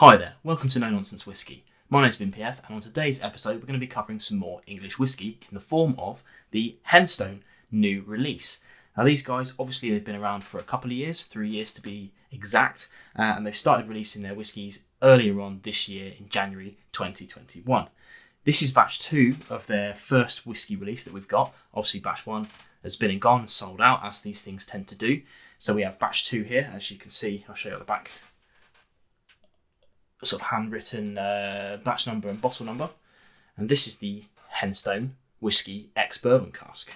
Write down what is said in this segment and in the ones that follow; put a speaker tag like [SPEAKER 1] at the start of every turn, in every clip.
[SPEAKER 1] Hi there, welcome to No Nonsense Whisky. My name's VinPF, and on today's episode we're going to be covering some more English whisky in the form of the Henstone new release. Now these guys, obviously they've been around for a couple of years, 3 years to be exact, and they've started releasing their whiskies earlier on this year in January 2021. This is batch 2 of their first whisky release that we've got. Obviously batch 1 has been and gone and sold out, as these things tend to do. So we have batch 2 here, as you can see. I'll show you at the back. Sort of handwritten batch number and bottle number, and this is the Henstone Whisky X Bourbon Cask.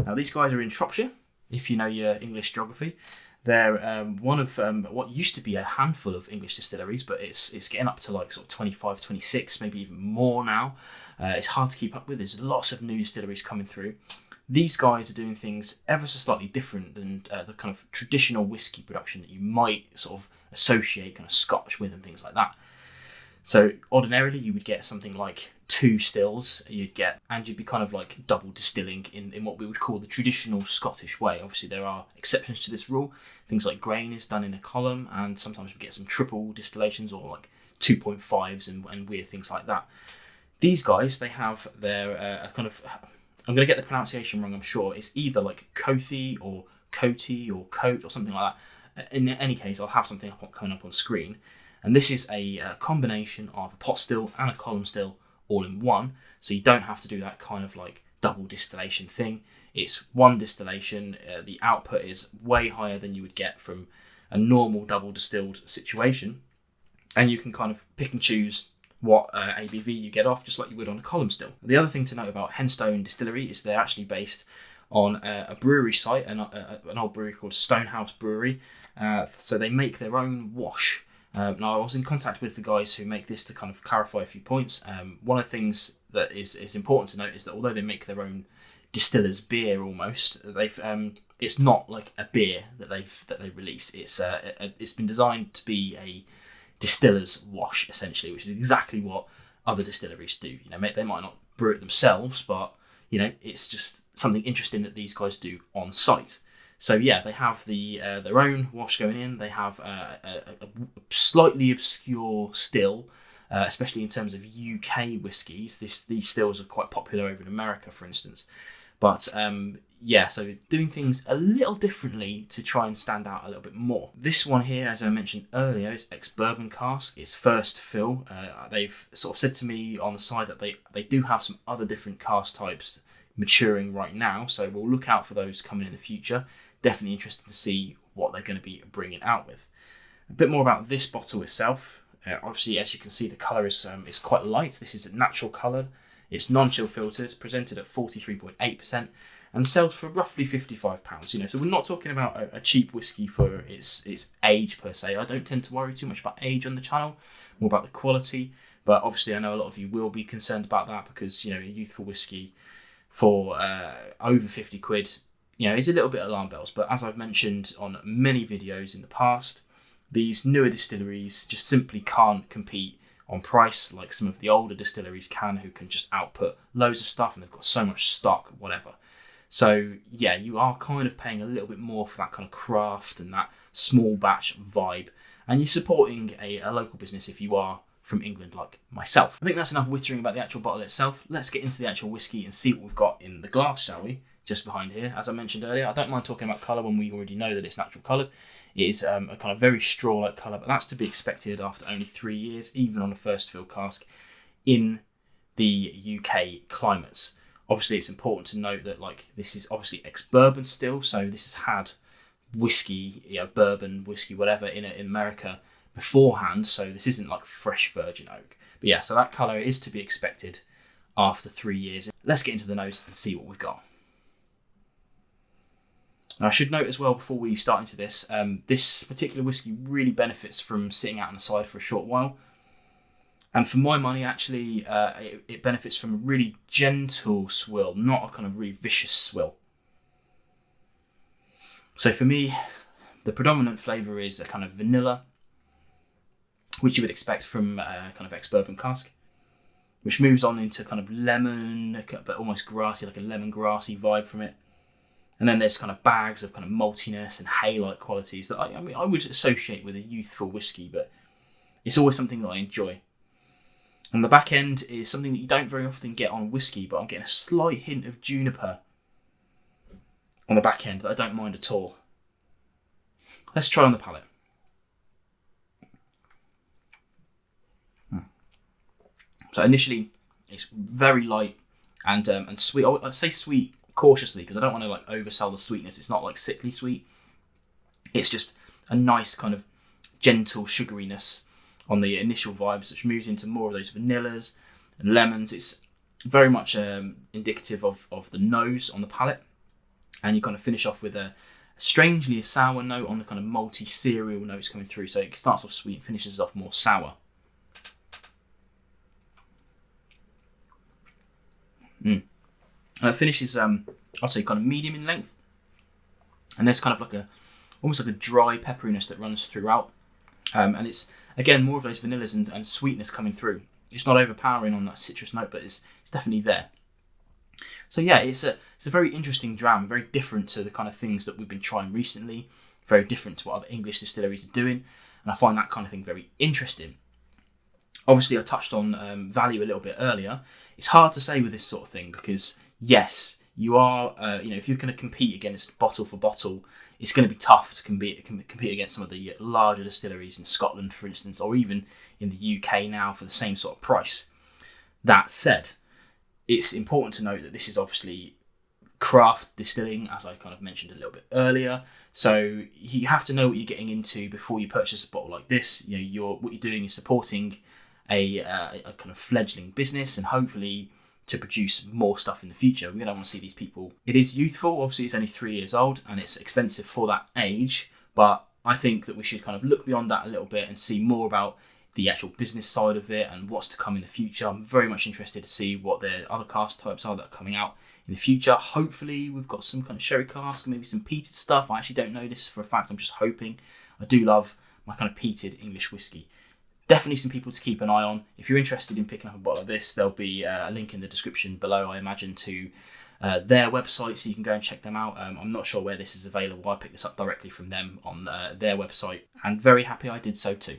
[SPEAKER 1] Now these guys are in Shropshire, if you know your English geography. They're one of what used to be a handful of English distilleries, but it's getting up to like sort of 25, 26, maybe even more now. It's hard to keep up with. There's lots of new distilleries coming through. These guys are doing things ever so slightly different than the kind of traditional whisky production that you might sort of associate kind of Scotch with and things like that. So ordinarily you would get something like 2 stills, you'd be kind of like double distilling in what we would call the traditional Scottish way. Obviously there are exceptions to this rule. Things like grain is done in a column, and sometimes we get some triple distillations or like 2.5s and weird things like that. These guys, they have their kind of, I'm going to get the pronunciation wrong, I'm sure. It's either like Kothe or Kothe or Cote or something like that. In any case, I'll have something coming up on screen. And this is a combination of a pot still and a column still all in one. So you don't have to do that kind of like double distillation thing. It's one distillation. The output is way higher than you would get from a normal double distilled situation. And you can kind of pick and choose what ABV you get off, just like you would on a column still. The other thing to note about Henstone Distillery is they're actually based on a brewery site, an old brewery called Stonehouse Brewery. So they make their own wash. Now I was in contact with the guys who make this to kind of clarify a few points. One of the things that is important to note is that although they make their own distiller's beer almost, it's not like a beer that they release. It's been designed to be a distiller's wash essentially, which is exactly what other distilleries do. You know, they might not brew it themselves, but you know, it's just something interesting that these guys do on site. So yeah, they have their own wash going in. They have a slightly obscure still, especially in terms of UK whiskies. These stills are quite popular over in America, for instance. But yeah, so doing things a little differently to try and stand out a little bit more. This one here, as I mentioned earlier, is X Bourbon Cask. It's first fill. They've sort of said to me on the side that they do have some other different cask types maturing right now, so we'll look out for those coming in the future. Definitely interested to see what they're going to be bringing out with. A bit more about this bottle itself. Obviously, as you can see, the colour is quite light. This is a natural colour. It's non-chill filtered, presented at 43.8%, and sells for roughly £55. You know, so we're not talking about a cheap whiskey for its age per se. I don't tend to worry too much about age on the channel, more about the quality. But obviously, I know a lot of you will be concerned about that because you know a youthful whiskey for over 50 quid. You know, it's a little bit alarm bells, but as I've mentioned on many videos in the past, these newer distilleries just simply can't compete on price like some of the older distilleries can, who can just output loads of stuff and they've got so much stock, whatever. So yeah, you are kind of paying a little bit more for that kind of craft and that small batch vibe, and you're supporting a local business if you are from England like myself. I think that's enough wittering about the actual bottle itself. Let's get into the actual whiskey and see what we've got in the glass, shall we? Just behind here. As I mentioned earlier, I don't mind talking about colour when we already know that it's natural coloured. It is a kind of very straw-like colour, but that's to be expected after only 3 years, even on a first fill cask in the UK climates. Obviously, it's important to note that like this is obviously ex-bourbon still, so this has had whiskey, you know, bourbon, whiskey, whatever in America beforehand, so this isn't like fresh virgin oak. But yeah, so that colour is to be expected after 3 years. Let's get into the nose and see what we've got. Now, I should note as well before we start into this, this particular whiskey really benefits from sitting out on the side for a short while. And for my money, actually, it benefits from a really gentle swill, not a kind of really vicious swill. So for me, the predominant flavour is a kind of vanilla, which you would expect from a kind of ex-bourbon cask, which moves on into kind of lemon, but almost grassy, like a lemon-grassy vibe from it. And then there's kind of bags of kind of maltiness and hay-like qualities that I would associate with a youthful whiskey, but It's always something that I enjoy. And the back end is something that you don't very often get on whiskey, but I'm getting a slight hint of juniper on the back end that I don't mind at all. Let's try on the palate. So initially, it's very light and sweet. I say sweet cautiously because I don't want to like oversell the sweetness. It's not like sickly sweet. It's just a nice kind of gentle sugariness on the initial vibes, which moves into more of those vanillas and lemons. It's very much indicative of the nose on the palate, and you kind of finish off with a strangely sour note on the kind of malty cereal notes coming through. So it starts off sweet and finishes off more sour. It finishes, I'd say, kind of medium in length, and there's kind of like almost like a dry pepperiness that runs throughout, and it's again more of those vanillas and sweetness coming through. It's not overpowering on that citrus note, but it's definitely there. So yeah, it's a very interesting dram, very different to the kind of things that we've been trying recently, very different to what other English distilleries are doing, and I find that kind of thing very interesting. Obviously, I touched on value a little bit earlier. It's hard to say with this sort of thing because, yes, you are, if you're going to compete against bottle for bottle, it's going to be tough to compete against some of the larger distilleries in Scotland, for instance, or even in the UK now for the same sort of price. That said, it's important to note that this is obviously craft distilling, as I kind of mentioned a little bit earlier. So you have to know what you're getting into before you purchase a bottle like this. What you're doing is supporting a kind of fledgling business, and hopefully to produce more stuff in the future. We don't want to see these people. It is youthful, obviously it's only 3 years old and it's expensive for that age, but I think that we should kind of look beyond that a little bit and see more about the actual business side of it and what's to come in the future. I'm very much interested to see what the other cask types are that are coming out in the future. Hopefully we've got some kind of sherry cask, maybe some peated stuff. I actually don't know this for a fact, I'm just hoping. I do love my kind of peated English whiskey. Definitely some people to keep an eye on. If you're interested in picking up a bottle of this, there'll be a link in the description below, I imagine, to their website, so you can go and check them out. I'm not sure where this is available. I picked this up directly from them on their website, and very happy I did so too.